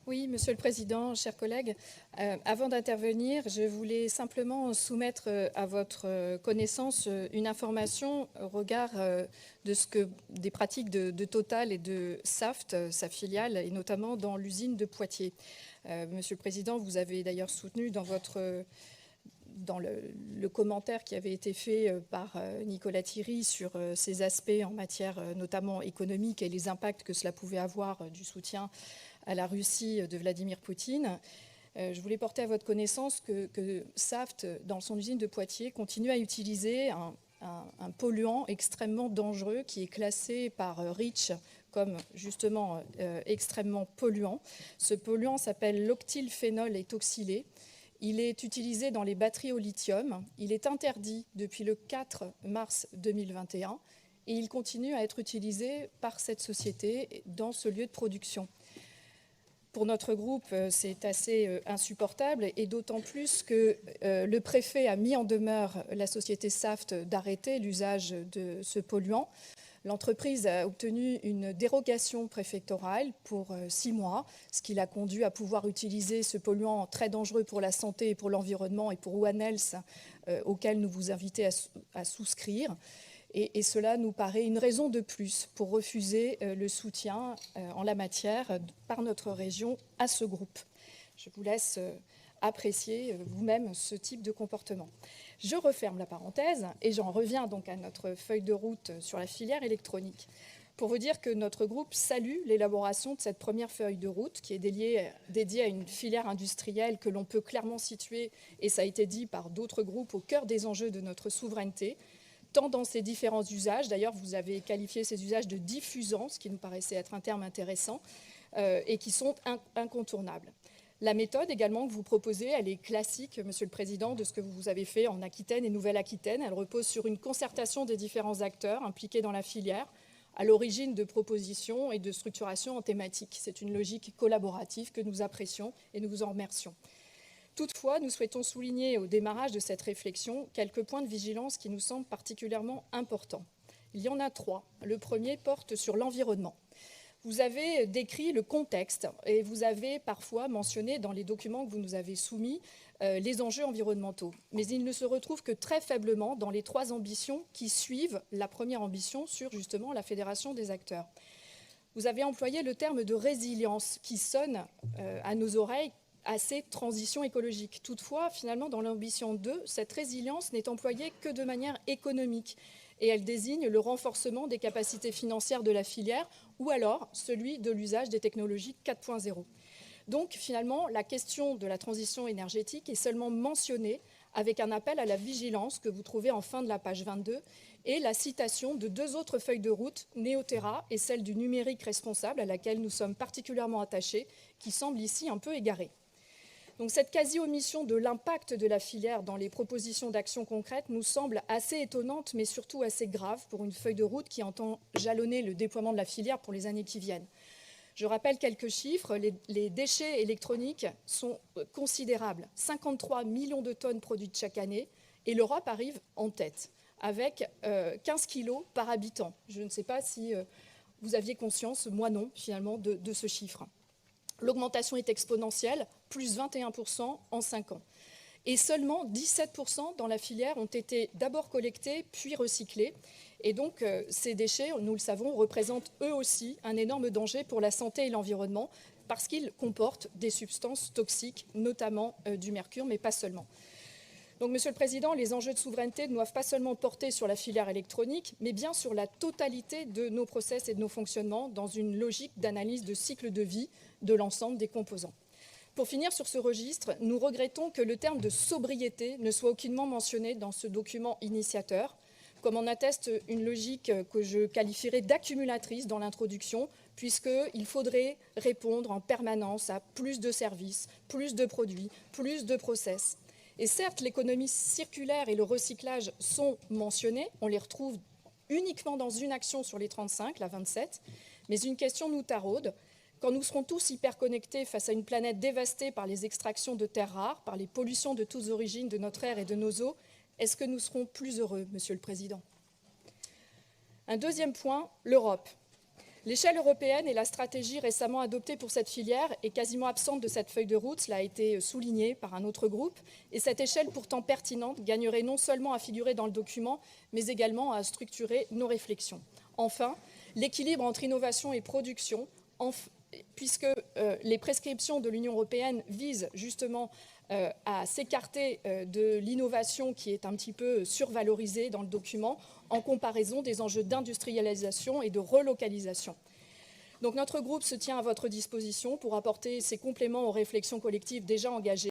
Oui, Monsieur le Président, chers collègues, avant d'intervenir, je voulais simplement soumettre à votre connaissance une information au regard des pratiques de Total et de Saft, sa filiale, et notamment dans l'usine de Poitiers. Monsieur le Président, vous avez d'ailleurs soutenu dans le commentaire qui avait été fait par Nicolas Thierry sur ces aspects en matière notamment économique et les impacts que cela pouvait avoir du soutien à la Russie de Vladimir Poutine. Je voulais porter à votre connaissance que Saft, dans son usine de Poitiers, continue à utiliser un polluant extrêmement dangereux qui est classé par REACH comme justement extrêmement polluant. Ce polluant s'appelle l'octylphénol éthoxylé. Il est utilisé dans les batteries au lithium. Il est interdit depuis le 4 mars 2021 et il continue à être utilisé par cette société dans ce lieu de production. Pour notre groupe, c'est assez insupportable et d'autant plus que le préfet a mis en demeure la société Saft d'arrêter l'usage de ce polluant. L'entreprise a obtenu une dérogation préfectorale pour 6 mois, ce qui l'a conduit à pouvoir utiliser ce polluant très dangereux pour la santé et pour l'environnement et pour One Health, auquel nous vous invitons à souscrire. Et cela nous paraît une raison de plus pour refuser le soutien en la matière par notre région à ce groupe. Je vous laisse apprécier vous-même ce type de comportement. Je referme la parenthèse et j'en reviens donc à notre feuille de route sur la filière électronique. Pour vous dire que notre groupe salue l'élaboration de cette première feuille de route qui est dédiée à une filière industrielle que l'on peut clairement situer, et ça a été dit par d'autres groupes, au cœur des enjeux de notre souveraineté, tant dans ses différents usages. D'ailleurs, vous avez qualifié ces usages de diffusants, ce qui nous paraissait être un terme intéressant, et qui sont incontournables. La méthode également que vous proposez, elle est classique, Monsieur le Président, de ce que vous avez fait en Aquitaine et Nouvelle-Aquitaine. Elle repose sur une concertation des différents acteurs impliqués dans la filière, à l'origine de propositions et de structuration en thématique. C'est une logique collaborative que nous apprécions et nous vous en remercions. Toutefois, nous souhaitons souligner au démarrage de cette réflexion quelques points de vigilance qui nous semblent particulièrement importants. Il y en a 3. Le premier porte sur l'environnement. Vous avez décrit le contexte et vous avez parfois mentionné dans les documents que vous nous avez soumis les enjeux environnementaux. Mais ils ne se retrouvent que très faiblement dans les 3 ambitions qui suivent la première ambition sur justement la fédération des acteurs. Vous avez employé le terme de résilience qui sonne à nos oreilles assez transition écologique. Toutefois, finalement, dans l'ambition 2, cette résilience n'est employée que de manière économique et elle désigne le renforcement des capacités financières de la filière ou alors celui de l'usage des technologies 4.0. Donc, finalement, la question de la transition énergétique est seulement mentionnée avec un appel à la vigilance que vous trouvez en fin de la page 22 et la citation de 2 autres feuilles de route, Néoterra et celle du numérique responsable à laquelle nous sommes particulièrement attachés, qui semble ici un peu égarée. Donc cette quasi-omission de l'impact de la filière dans les propositions d'action concrètes nous semble assez étonnante, mais surtout assez grave pour une feuille de route qui entend jalonner le déploiement de la filière pour les années qui viennent. Je rappelle quelques chiffres. Les déchets électroniques sont considérables. 53 millions de tonnes produites chaque année et l'Europe arrive en tête avec 15 kilos par habitant. Je ne sais pas si vous aviez conscience, moi non, finalement, de ce chiffre. L'augmentation est exponentielle, plus 21% en 5 ans. Et seulement 17% dans la filière ont été d'abord collectés, puis recyclés. Et donc, ces déchets, nous le savons, représentent eux aussi un énorme danger pour la santé et l'environnement, parce qu'ils comportent des substances toxiques, notamment du mercure, mais pas seulement. Donc, Monsieur le Président, les enjeux de souveraineté ne doivent pas seulement porter sur la filière électronique, mais bien sur la totalité de nos process et de nos fonctionnements dans une logique d'analyse de cycle de vie de l'ensemble des composants. Pour finir sur ce registre, nous regrettons que le terme de sobriété ne soit aucunement mentionné dans ce document initiateur, comme en atteste une logique que je qualifierais d'accumulatrice dans l'introduction, puisqu'il faudrait répondre en permanence à plus de services, plus de produits, plus de process. Et certes, l'économie circulaire et le recyclage sont mentionnés, on les retrouve uniquement dans une action sur les 35, la 27, mais une question nous taraude. Quand nous serons tous hyperconnectés face à une planète dévastée par les extractions de terres rares, par les pollutions de toutes origines de notre air et de nos eaux, est-ce que nous serons plus heureux, Monsieur le Président ? Un deuxième point, l'Europe. L'échelle européenne et la stratégie récemment adoptée pour cette filière est quasiment absente de cette feuille de route, cela a été souligné par un autre groupe, et cette échelle pourtant pertinente gagnerait non seulement à figurer dans le document, mais également à structurer nos réflexions. Enfin, l'équilibre entre innovation et production, puisque les prescriptions de l'Union européenne visent justement à s'écarter de l'innovation qui est un petit peu survalorisée dans le document en comparaison des enjeux d'industrialisation et de relocalisation. Donc notre groupe se tient à votre disposition pour apporter ses compléments aux réflexions collectives déjà engagées.